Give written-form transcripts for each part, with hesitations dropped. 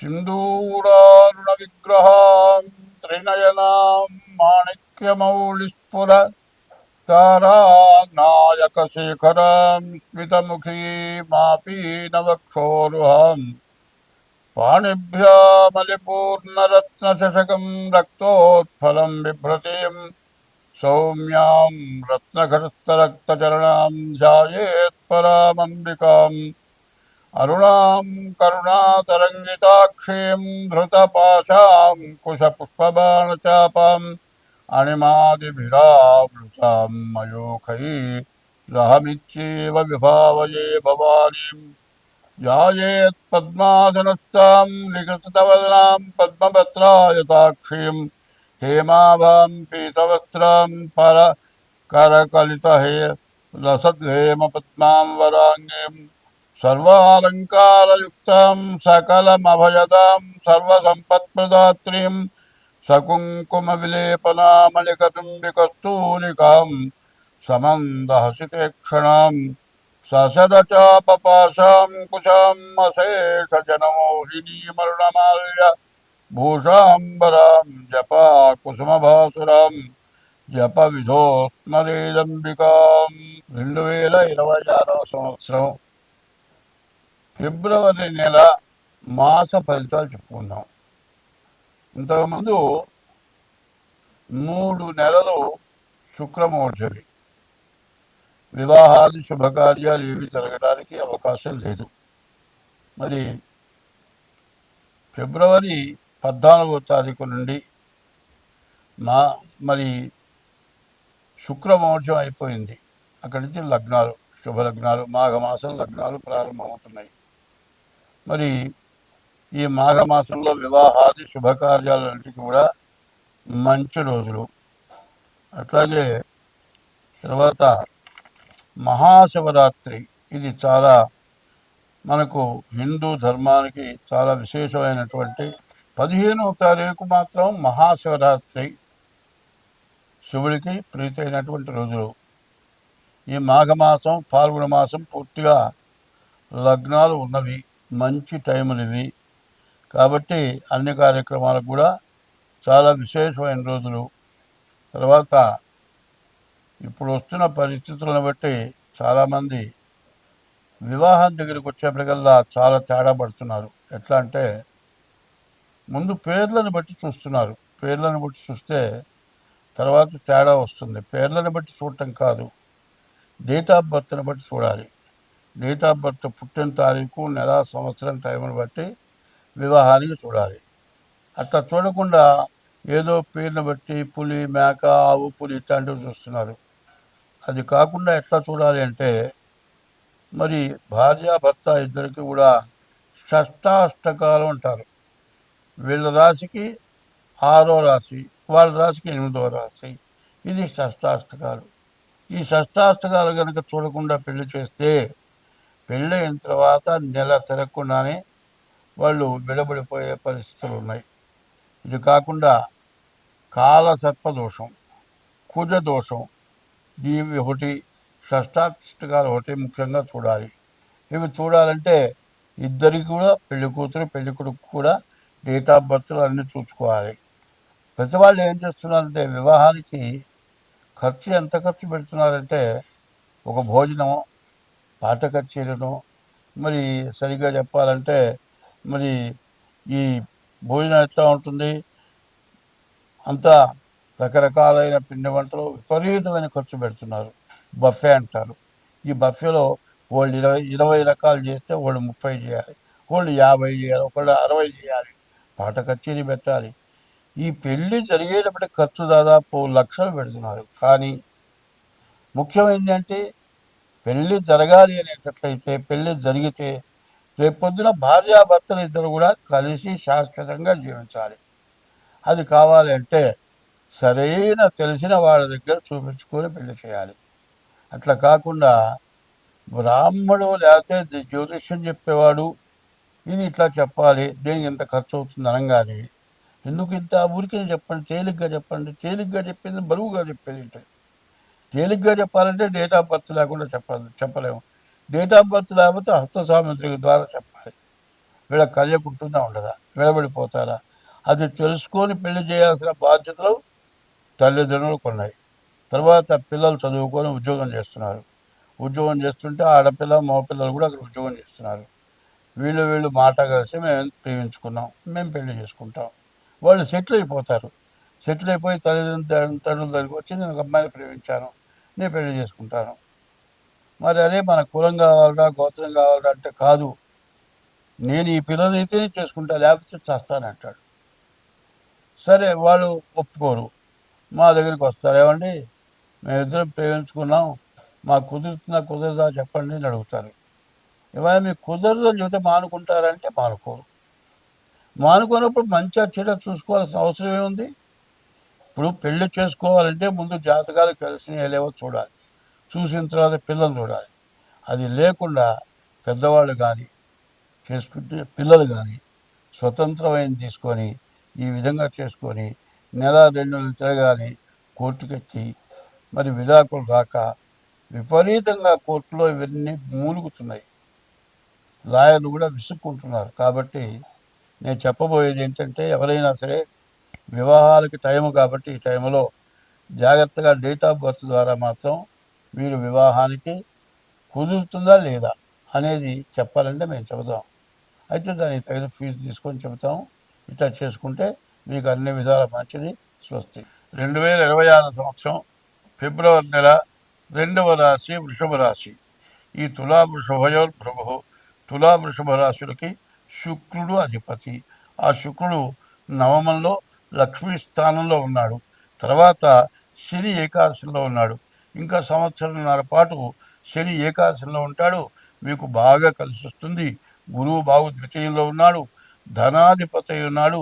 सिन्दूरारुणविग्रहां त्रिनयनां माणिक्यमौलिस्फुर तारानायकशेखरां स्मितमुखीमापीनवक्षोरुहां पाणिभ्यामलिपूर्णरत्नचषकं रक्तोत्फलं बिभ्रतीं सौम्यां रत्नघटस्थरक्तचरणां ध्यायेत्परामम्बिकाम् अरुणां करुणातरङ्गिताक्षीं धृतपाशाङ्कुशपुष्पबाणचापाम् अणिमादिभिरावृतां मयूखैरहमित्येव विभावये भवानीं ध्यायेत्पद्मासनस्थां विकसितवदनां पद्मपत्रायताक्षीं हेमाभां पीतवस्त्रां करकलितहे लसद्हेमपद्मां वराङ्गीं सर्वालङ्कारयुक्तां सकलमभयदां सर्वसम्पत्प्रदात्रीं सकुङ्कुमविलेपनामलिकचुम्बिकस्तूलिकां समन्दहसिते ससदचापपाशां कुशाम् अशेषजनमोहिनीमरुणमाल्य भूषाम्बरां जपा कुसुमभासुरां జపవిధోస్మరేదంబికాం. 2026 సంవత్సరం ఫిబ్రవరి నెల మాస ఫలితాలు చెప్పుకుందాం. ఇంతకుముందు 3 నెలలు శుక్రమోర్జవి, వివాహాది శుభకార్యాలు ఏవి జరగడానికి అవకాశం లేదు. మరి ఫిబ్రవరి 14వ తారీఖు నుండి మరి శుక్రమోర్జం అయిపోయింది. అక్కడి నుంచి లగ్నాలు, శుభలగ్నాలు, మాఘమాసం లగ్నాలు ప్రారంభమవుతున్నాయి. మరి ఈ మాఘమాసంలో వివాహాది శుభకార్యాలన్నిటికీ కూడా మంచి రోజులు. అట్లాగే తర్వాత మహాశివరాత్రి, ఇది చాలా మనకు హిందూ ధర్మానికి చాలా విశేషమైనటువంటి 15వ తారీఖు మాత్రం మహాశివరాత్రి, శివుడికి ప్రీతి అయినటువంటి రోజులు. ఈ మాఘమాసం, పాల్గొన మాసం పూర్తిగా లగ్నాలు ఉన్నవి, మంచి టైములు ఇవి. కాబట్టి అన్ని కార్యక్రమాలకు కూడా చాలా విశేషమైన రోజులు. తర్వాత ఇప్పుడు వస్తున్న పరిస్థితులను బట్టి చాలామంది వివాహం దగ్గరికి వచ్చేప్పటికల్లా చాలా తేడా పడుతున్నారు. ఎట్లా అంటే ముందు పేర్లను బట్టి చూస్తున్నారు. పేర్లను బట్టి చూస్తే తర్వాత తేడా వస్తుంది. పేర్లను బట్టి చూడటం కాదు, డేట్ ఆఫ్ బర్త్ని బట్టి చూడాలి. డేట్ ఆఫ్ బర్త్, పుట్టిన తారీఖు, నెల, సంవత్సరం, టైంని బట్టి వివాహానికి చూడాలి. అట్లా చూడకుండా ఏదో పేరుని బట్టి పులి, మేక, ఆవు, పులి ఇట్లాంటివి చూస్తున్నారు. అది కాకుండా ఎట్లా చూడాలి అంటే, మరి భార్యాభర్త ఇద్దరికి కూడా షష్టాష్టకాలు అంటారు. వీళ్ళ రాశికి 6వ రాశి, వాళ్ళ రాశికి 8వ రాశి, ఇది షష్టాష్టకాలు. ఈ షష్టాష్టకాలు కనుక చూడకుండా పెళ్లి చేస్తే పెళ్ళైన తర్వాత నెల తిరగకుండానే వాళ్ళు విడబడిపోయే పరిస్థితులు ఉన్నాయి. ఇది కాకుండా కాలసర్పదోషం, కుజదోషం, ఇవి ఒకటి, షష్టాష్టకాలు ఒకటి ముఖ్యంగా చూడాలి. ఇవి చూడాలంటే ఇద్దరికి కూడా, పెళ్లి కూతురు పెళ్లి కొడుకు కూడా డేట్ ఆఫ్ బర్త్లు అన్నీ చూసుకోవాలి. ప్రతి వాళ్ళు ఏం చేస్తున్నారంటే వివాహానికి ఖర్చు ఎంత ఖర్చు పెడుతున్నారంటే, ఒక భోజనం, పాట కచేరీను, మరి సరిగ్గా చెప్పాలంటే మరి ఈ భోజనం ఎట్లా ఉంటుంది, అంతా రకరకాలైన పిండి వంటలు విపరీతమైన ఖర్చు పెడుతున్నారు. బఫే అంటారు. ఈ బఫేలో వాళ్ళు 20 రకాలు చేస్తే వాళ్ళు 30 చేయాలి, వాళ్ళు 50 చేయాలి, ఒకళ్ళు 60 చేయాలి, పాట కచేరీ పెట్టాలి. ఈ పెళ్ళి జరిగేటప్పటికి ఖర్చు దాదాపు లక్షలు పెడుతున్నారు. కానీ ముఖ్యమైనది అంటే పెళ్ళి జరగాలి అనేటట్లయితే, పెళ్ళి జరిగితే రేపొద్దున భార్యాభర్తలు ఇద్దరు కూడా కలిసి శాశ్వతంగా జీవించాలి. అది కావాలి అంటే సరైన తెలిసిన వాళ్ళ దగ్గర చూపించుకొని పెళ్లి చేయాలి. అట్లా కాకుండా బ్రాహ్మడు లేకపోతే జ్యోతిష్యం చెప్పేవాడు ఇది ఇట్లా చెప్పాలి, దేనికి ఇంత ఖర్చు అవుతుంది అనగానే, ఎందుకు ఇంత ఊరికి చెప్పండి, తేలిగ్గా చెప్పండి. తేలిగ్గా చెప్పింది బరువుగా చెప్పేది అంటే, తేలిగ్గా చెప్పాలంటే డేట్ ఆఫ్ బర్త్ లేకుండా చెప్పలేము. డేట్ ఆఫ్ బర్త్ లేకపోతే హస్త సాముద్రిక ద్వారా చెప్పాలి. వీళ్ళ కళ్యకు ఉంటుందా ఉండదా, విడబడిపోతారా? అది తెలుసుకొని పెళ్లి చేయాల్సిన బాధ్యతలు తల్లిదండ్రులకు ఉన్నాయి. తర్వాత పిల్లలు చదువుకొని ఉద్యోగం చేస్తున్నారు. ఉద్యోగం చేస్తుంటే ఆడపిల్ల మగపిల్లలు కూడా అక్కడ ఉద్యోగం చేస్తున్నారు. వీళ్ళు మాట కలిసి మేము ప్రేమించుకున్నాం, మేము పెళ్లి చేసుకుంటాం. వాళ్ళు సెటిల్ అయిపోతారు. సెటిల్ అయిపోయి తండ్రుల దగ్గరికి వచ్చి నేను ఒక అమ్మాయిని ప్రేమించాను, నేను పెళ్లి చేసుకుంటాను. మరి అదే మన కులం కావాలరా, గోత్రం కావాలరా అంటే కాదు, నేను ఈ పిల్లలైతేనే చేసుకుంటా, లేకపోతే చేస్తానంటాడు. సరే వాళ్ళు ఒప్పుకోరు. మా దగ్గరికి వస్తారు, ఏమండి మేమిద్దరం ప్రేమించుకున్నాం, మాకు కుదురుతుందా కుదరదా చెప్పండి అని అడుగుతారు. ఇవాళ మీకు కుదరదు అని చెబితే మానుకుంటారంటే మానుకోరు. మానుకున్నప్పుడు మంచిగా చెడ్డ చూసుకోవాల్సిన అవసరం ఏముంది? ఇప్పుడు పెళ్లి చేసుకోవాలంటే ముందు జాతకాలు కలిసినవి లేవో చూడాలి, చూసిన తర్వాత పిల్లలు చూడాలి. అది లేకుండా పెద్దవాళ్ళు కానీ చేసుకుంటే పిల్లలు కానీ స్వతంత్రమైన తీసుకొని ఈ విధంగా చేసుకొని నెల 2 నెలలు తిరగాలి, కోర్టుకెక్కి మరి విడాకులు రాక విపరీతంగా కోర్టులో ఇవన్నీ మూలుగుతున్నాయి. లాయర్లు కూడా విసుక్కుంటున్నారు. కాబట్టి నేను చెప్పబోయేది ఏంటంటే, ఎవరైనా సరే వివాహాలకి టైము కాబట్టి ఈ టైంలో జాగ్రత్తగా డేట్ ఆఫ్ బర్త్ ద్వారా మాత్రం మీరు వివాహానికి కుదురుతుందా లేదా అనేది చెప్పాలంటే మేము చెబుతాం. అయితే దానికి తగిన ఫీజు తీసుకొని చెబుతాం. ఇట్లా చేసుకుంటే మీకు అన్ని విధాల మంచిది. స్వస్తి. 2026 సంవత్సరం ఫిబ్రవరి నెల 2వ రాశి వృషభ రాశి. ఈ తులావృషభయోర్భృగు, తులావృషభ రాశులకి శుక్రుడు అధిపతి. ఆ శుక్రుడు నవమంలో లక్ష్మీ స్థానంలో ఉన్నాడు. తర్వాత శని ఏకాదశంలో ఉన్నాడు. ఇంకా సంవత్సరంన్నర పాటు శని ఏకాదశంలో ఉంటాడు. మీకు బాగా కలిసి వస్తుంది. గురువు బాగు ద్వితీయంలో ఉన్నాడు, ధనాధిపతి ఉన్నాడు.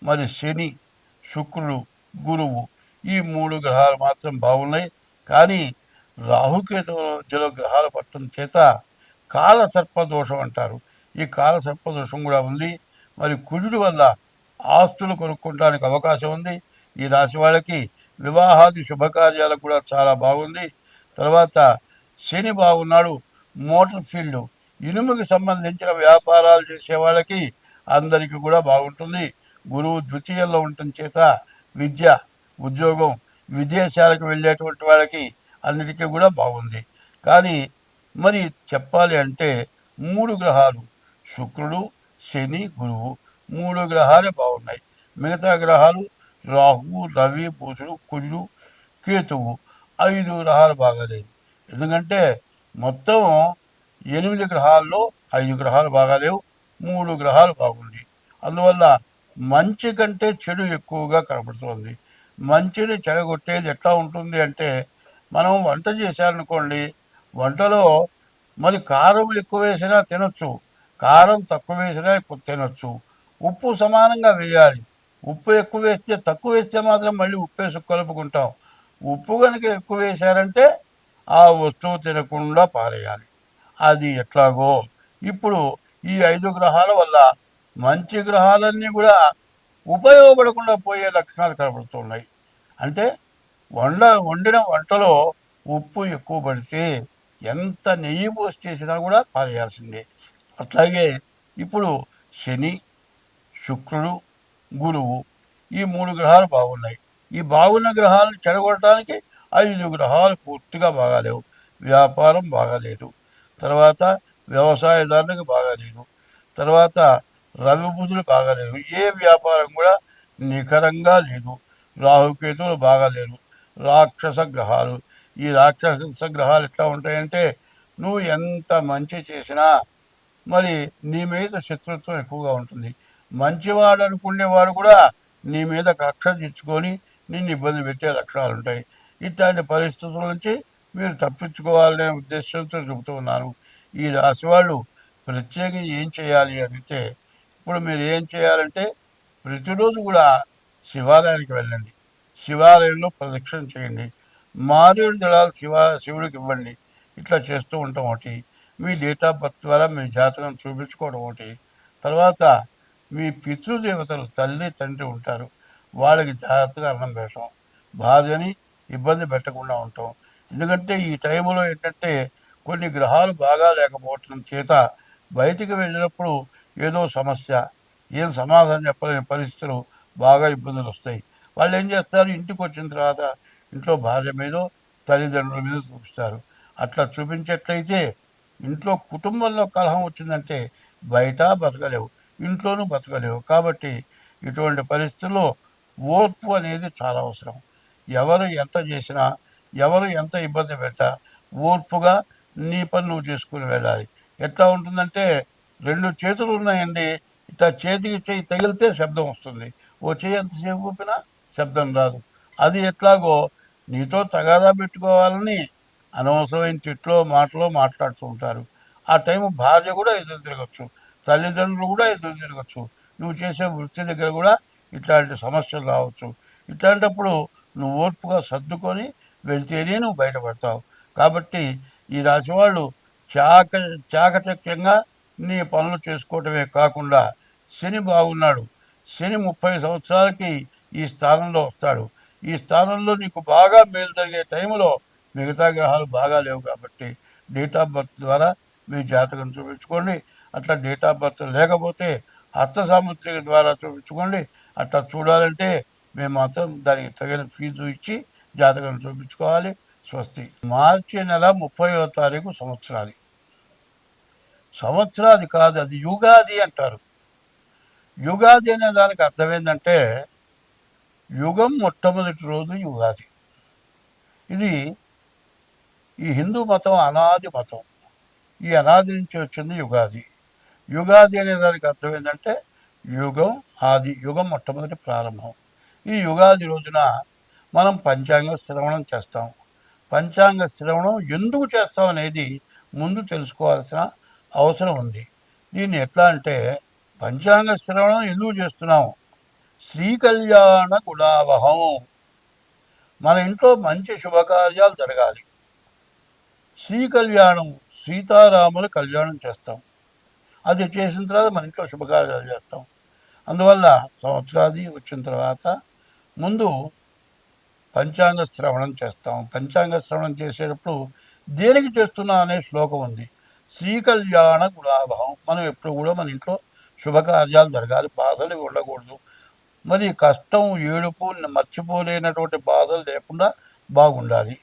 మరి శని, శుక్రుడు, గురువు ఈ 3 గ్రహాలు మాత్రం బాగున్నాయి. కానీ రాహుకేతువుల మధ్యలో గ్రహాలు పట్టడం చేత కాలసర్పదోషం అంటారు. ఈ కాలసర్పదోషం కూడా ఉంది. మరి కుజుడి వల్ల ఆస్తులు కొనుక్కోవడానికి అవకాశం ఉంది. ఈ రాశి వాళ్ళకి వివాహాది శుభకార్యాలకు కూడా చాలా బాగుంది. తర్వాత శని బాగున్నాడు. మోటార్ ఫీల్డ్, ఇనుముకి సంబంధించిన వ్యాపారాలు చేసే వాళ్ళకి అందరికీ కూడా బాగుంటుంది. గురువు ద్వితీయంలో ఉండటం చేత విద్య, ఉద్యోగం, విదేశాలకు వెళ్ళేటువంటి వాళ్ళకి అన్నిటికీ కూడా బాగుంది. కానీ మరి చెప్పాలి అంటే 3 గ్రహాలు శుక్రుడు, శని, గురువు 3 గ్రహాలే బాగున్నాయి. మిగతా గ్రహాలు రాహు, రవి, బుధుడు, కుజుడు, కేతువు 5 గ్రహాలు బాగాలేదు. ఎందుకంటే మొత్తం 8 గ్రహాల్లో 5 గ్రహాలు బాగాలేవు, 3 గ్రహాలు బాగుంది. అందువల్ల మంచి కంటే చెడు ఎక్కువగా కనబడుతుంది. మంచిని చెడగొట్టేది ఎట్లా ఉంటుంది అంటే, మనం వంట చేశారనుకోండి, వంటలో మరి కారం ఎక్కువ వేసినా తినొచ్చు, కారం తక్కువ వేసినా తినొచ్చు. ఉప్పు సమానంగా వేయాలి. ఉప్పు ఎక్కువ వేస్తే, తక్కువ వేస్తే మాత్రం మళ్ళీ ఉప్పు వేసి కలుపుకుంటాం. ఉప్పు కనుక ఎక్కువ వేశారంటే ఆ వస్తువు తినకుండా పారేయాలి. అది ఎట్లాగో ఇప్పుడు ఈ 5 గ్రహాల వల్ల మంచి గ్రహాలన్నీ కూడా ఉపయోగపడకుండా పోయే లక్షణాలు కనబడుతున్నాయి. అంటే వండిన వంటలో ఉప్పు ఎక్కువ పడితే ఎంత నెయ్యి పోసి చేసినా కూడా పారేయాల్సిందే. అట్లాగే ఇప్పుడు శని, శుక్రుడు, గురువు ఈ 3 గ్రహాలు బాగున్నాయి. ఈ బాగున్న గ్రహాలను చెడగొట్టడానికి 5 గ్రహాలు పూర్తిగా బాగాలేవు. వ్యాపారం బాగాలేదు, తర్వాత వ్యవసాయదారులకు బాగాలేదు, తర్వాత రవి బుధులు బాగాలేదు. ఏ వ్యాపారం కూడా నిఖరంగా లేదు. రాహుకేతువులు బాగాలేరు. రాక్షస గ్రహాలు. ఈ రాక్షస గ్రహాలు ఎట్లా ఉంటాయంటే, నువ్వు ఎంత మంచి చేసినా మరి నీ మీద శత్రుత్వం ఎక్కువగా ఉంటుంది. మంచివాడు అనుకునేవాడు కూడా నీ మీద కక్ష తెచ్చుకొని నిన్ను ఇబ్బంది పెట్టే లక్షణాలు ఉంటాయి. ఇట్లాంటి పరిస్థితుల నుంచి మీరు తప్పించుకోవాలనే ఉద్దేశంతో చెబుతూ ఉన్నాను. ఈ రాశి వాళ్ళు ప్రత్యేకంగా ఏం చేయాలి అంటే, ఇప్పుడు మీరు ఏం చేయాలంటే ప్రతిరోజు కూడా శివాలయానికి వెళ్ళండి, శివాలయంలో ప్రదక్షిణ చేయండి, మారేడు దళాలు శివుడికి ఇవ్వండి. ఇట్లా చేస్తూ ఉంటాం ఒకటి. మీ డేట్ ఆఫ్ బర్త్ ద్వారా మీ జాతకం చూపించుకోవడం ఒకటి. తర్వాత మీ పితృదేవతలు తల్లి తండ్రి ఉంటారు, వాళ్ళకి జాగ్రత్తగా అన్నం పెట్టడం, భార్యని ఇబ్బంది పెట్టకుండా ఉంటాం. ఎందుకంటే ఈ టైంలో ఏంటంటే కొన్ని గ్రహాలు బాగా లేకపోవటం చేత బయటికి వెళ్ళినప్పుడు ఏదో సమస్య, ఏం సమాధానం చెప్పలేని పరిస్థితులు, బాగా ఇబ్బందులు వస్తాయి. వాళ్ళు ఏం చేస్తారు, ఇంటికి వచ్చిన తర్వాత ఇంట్లో భార్య మీదో తల్లిదండ్రుల మీద చూపిస్తారు. అట్లా చూపించేట్లయితే ఇంట్లో కుటుంబంలో కలహం వచ్చిందంటే బయట బతకలేవు, ఇంట్లోనూ బతకలేవు. కాబట్టి ఇటువంటి పరిస్థితుల్లో ఓర్పు అనేది చాలా అవసరం. ఎవరు ఎంత చేసినా, ఎవరు ఎంత ఇబ్బంది పెట్టా ఓర్పుగా నీ పని నువ్వు చేసుకుని వెళ్ళాలి. ఎట్లా ఉంటుందంటే, రెండు చేతులు ఉన్నాయండి, ఇట్లా చేతికి చేయి తగిలితే శబ్దం వస్తుంది, ఓ చేయి ఎంతసేపు ఊపినా శబ్దం రాదు. అది ఎట్లాగో నీతో తగాదా పెట్టుకోవాలని అనవసరమైన తిట్లో మాటలో మాట్లాడుతూ ఉంటారు. ఆ టైం భార్య కూడా ఎదురు తిరగచ్చు, తల్లిదండ్రులు కూడా ఎదురు తిరగచ్చు, నువ్వు చేసే వృత్తి దగ్గర కూడా ఇట్లాంటి సమస్యలు రావచ్చు. ఇట్లాంటప్పుడు నువ్వు ఓర్పుగా సర్దుకొని వెళ్తేనే నువ్వు బయటపడతావు. కాబట్టి ఈ రాశి వాళ్ళు చాక చాకచక్యంగా నీ పనులు చేసుకోవటమే కాకుండా, శని బాగున్నాడు, శని 30 సంవత్సరాలకి ఈ స్థానంలో వస్తాడు. ఈ స్థానంలో నీకు బాగా మేలు జరిగే టైంలో మిగతా గ్రహాలు బాగా లేవు. కాబట్టి డేట్ ఆఫ్ బర్త్ ద్వారా మీ జాతకం చూపించుకోండి. అట్లా డేట్ ఆఫ్ బర్త్ లేకపోతే హస్త సాముద్రిక ద్వారా చూపించుకోండి. అట్లా చూడాలంటే మేము మాత్రం దానికి తగిన ఫీజు ఇచ్చి జాతకం చూపించుకోవాలి. స్వస్తి. మార్చి నెల 30వ తారీఖు సంవత్సరాది. సంవత్సరాది కాదు, అది యుగాది అంటారు. యుగాది అనే దానికి అర్థం ఏంటంటే, యుగం మొట్టమొదటి రోజు యుగాది. ఇది ఈ హిందూ మతం అనాది మతం. ఈ అనాది నుంచి వచ్చింది యుగాది. యుగాది అనే దానికి అర్థం ఏంటంటే, యుగం ఆది, యుగం మొట్టమొదటి ప్రారంభం. ఈ యుగాది రోజున మనం పంచాంగ శ్రవణం చేస్తాం. పంచాంగ శ్రవణం ఎందుకు చేస్తాం అనేది ముందు తెలుసుకోవాల్సిన అవసరం ఉంది. దీన్ని ఎట్లా అంటే, పంచాంగ శ్రవణం ఎందుకు చేస్తున్నాం, శ్రీకళ్యాణ గుణావహం, మన ఇంట్లో మంచి శుభకార్యాలు జరగాలి. శ్రీ కళ్యాణం, సీతారాముల కళ్యాణం చేస్తాం. అది చేసిన తర్వాత మన ఇంట్లో శుభకార్యాలు చేస్తాం. అందువల్ల సంవత్సరాది వచ్చిన తర్వాత ముందు పంచాంగ శ్రవణం చేస్తాం. పంచాంగ శ్రవణం చేసేటప్పుడు దేనికి చేస్తున్నా అనే శ్లోకం ఉంది. శ్రీకళ్యాణ గుణాభావం, మనం ఎప్పుడు కూడా మన ఇంట్లో శుభకార్యాలు జరగాలి, బాధలు ఉండకూడదు. మరి కష్టం, ఏడుపు, మర్చిపోలేనటువంటి బాధలు లేకుండా బాగుండాలి.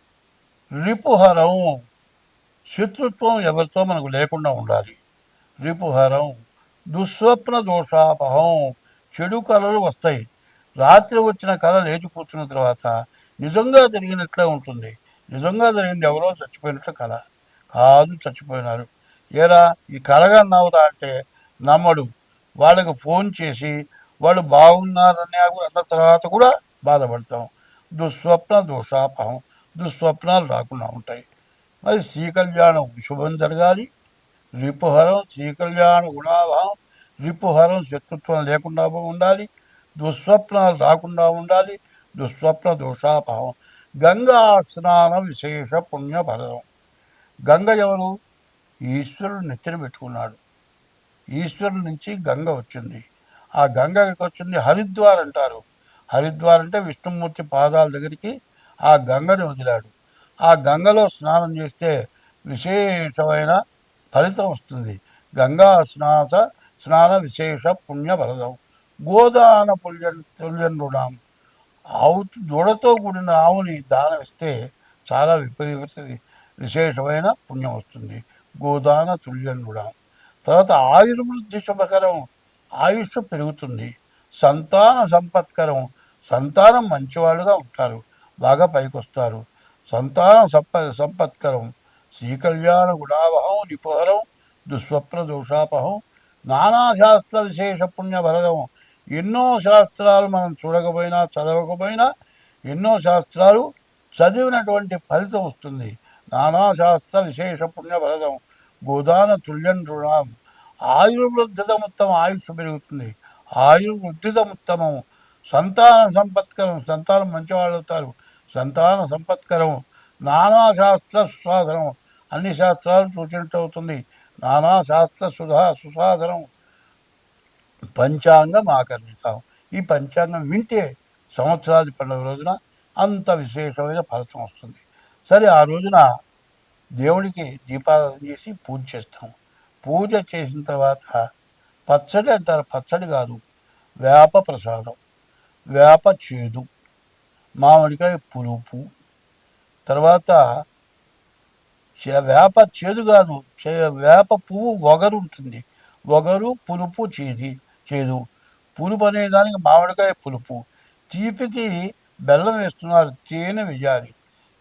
రిపుహరం, శత్రుత్వం ఎవరితో మనకు లేకుండా ఉండాలి. రిపుహరం, దుస్వప్న దోషాపహం, చెడు కళలు వస్తాయి. రాత్రి వచ్చిన కళ లేచి కూర్చున్న తర్వాత నిజంగా జరిగినట్లే ఉంటుంది. నిజంగా జరిగింది, ఎవరో చచ్చిపోయినట్లు కళ కాదు, చచ్చిపోయినారు. ఏరా ఈ కళగన్నావురా అంటే నమ్మడు. వాళ్ళకి ఫోన్ చేసి వాళ్ళు బాగున్నారని అన్న తర్వాత కూడా బాధపడతాం. దుస్వప్న దోషాపహం, దుస్వప్నాలు రాకుండా ఉంటాయి. మరి శ్రీకళ్యాణం శుభం జరగాలి. రిపుహరం, శ్రీకళ్యాణ గుణాభావం, రిపుహరం శత్రుత్వం లేకుండా ఉండాలి. దుస్వప్నాలు రాకుండా ఉండాలి. దుస్వప్న దోషాపహం. గంగా స్నాన విశేష పుణ్యఫలం. గంగ ఎవరు? ఈశ్వరుడు నెత్తిన పెట్టుకున్నాడు. ఈశ్వరుడి నుంచి గంగ వచ్చింది. ఆ గంగ ఎక్కడికి వచ్చింది? హరిద్వార్ అంటారు. హరిద్వార్ అంటే విష్ణుమూర్తి పాదాల దగ్గరికి ఆ గంగని వదిలాడు. ఆ గంగలో స్నానం చేస్తే విశేషమైన ఫలితం వస్తుంది. గంగా స్నాన విశేష పుణ్య ఫలదం. గోదాన పుల్యం రుణం. ఆవు దూడతో కూడిన ఆవుని దానం ఇస్తే చాలా విశేషమైన పుణ్యం వస్తుంది. గోదాన తుల్యం రుణం. తర్వాత ఆయుర్వృద్ధి శుభకరం, ఆయుష్ పెరుగుతుంది. సంతాన సంపత్కరం, సంతానం మంచివాళ్ళుగా ఉంటారు, బాగా పైకొస్తారు. సంతాన సంపత్కరం. శ్రీకళ్యాణ గుణావహం, నిపుహరం, దుస్వప్న దోషాపహం. నానాశాస్త్ర విశేష పుణ్యభరదం. ఎన్నో శాస్త్రాలు మనం చూడకపోయినా చదవకపోయినా ఎన్నో శాస్త్రాలు చదివినటువంటి ఫలితం వస్తుంది. నానాశాస్త్ర విశేష పుణ్యభరదం. గోదాన తుల్యం రుణం. ఆయుర్వృద్ధితముత్తమం, ఆయుష్ పెరుగుతుంది. ఆయుర్వృద్ధితముత్తమం. సంతాన సంపత్కరం, సంతానం మంచివాళ్ళు అవుతారు. సంతాన సంపత్కరం. నానాశాస్త్ర సుసాధనం, అన్ని శాస్త్రాలు సూచించ అవుతుంది. నానాశాస్త్ర సుసాధనం. పంచాంగం ఆకర్షిస్తాం. ఈ పంచాంగం వింటే సంవత్సరాది పండుగ రోజున అంత విశేషమైన ఫలితం వస్తుంది. సరే, ఆ రోజున దేవుడికి దీపారాధన చేసి పూజ చేస్తాం. పూజ చేసిన తర్వాత పచ్చడి అంటారు, పచ్చడి కాదు, వేప ప్రసాదం, వేప చేదు, మామిడికాయ పులుపు, తర్వాత వేప చేదు కాదు, వేప పువ్వు వగరు ఉంటుంది, వగరు పులుపు చేదు, పులుపు అనే దానికి మామిడికాయ పులుపు, తీపికి బెల్లం వేస్తున్నారు, తేనె వేయాలి.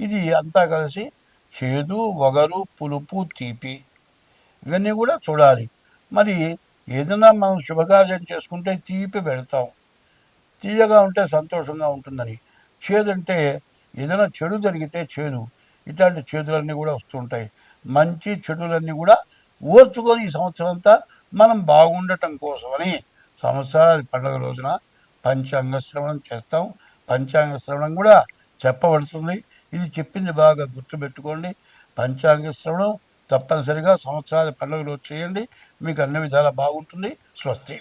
ఇది అంతా కలిసి చేదు, వగరు, పులుపు, తీపి, ఇవన్నీ కూడా చూడాలి. మరి ఏదైనా మనం శుభకార్యం చేసుకుంటే తీపి పెడతాం, తీయగా ఉంటే సంతోషంగా ఉంటుందని. చేదంటే ఏదైనా చెడు జరిగితే చేదు, ఇట్లాంటి చేదులన్నీ కూడా వస్తుంటాయి. మంచి చెడులన్నీ కూడా ఓర్చుకొని ఈ సంవత్సరం అంతా మనం బాగుండటం కోసమని సంవత్సరాది పండుగ రోజున పంచాంగ శ్రవణం చేస్తాం. పంచాంగ శ్రవణం కూడా చెప్పబడుతుంది. ఇది చెప్పింది బాగా గుర్తుపెట్టుకోండి. పంచాంగ శ్రవణం తప్పనిసరిగా సంవత్సరాది పండుగ రోజు చేయండి, మీకు అన్ని విధాలా బాగుంటుంది. స్వస్తి.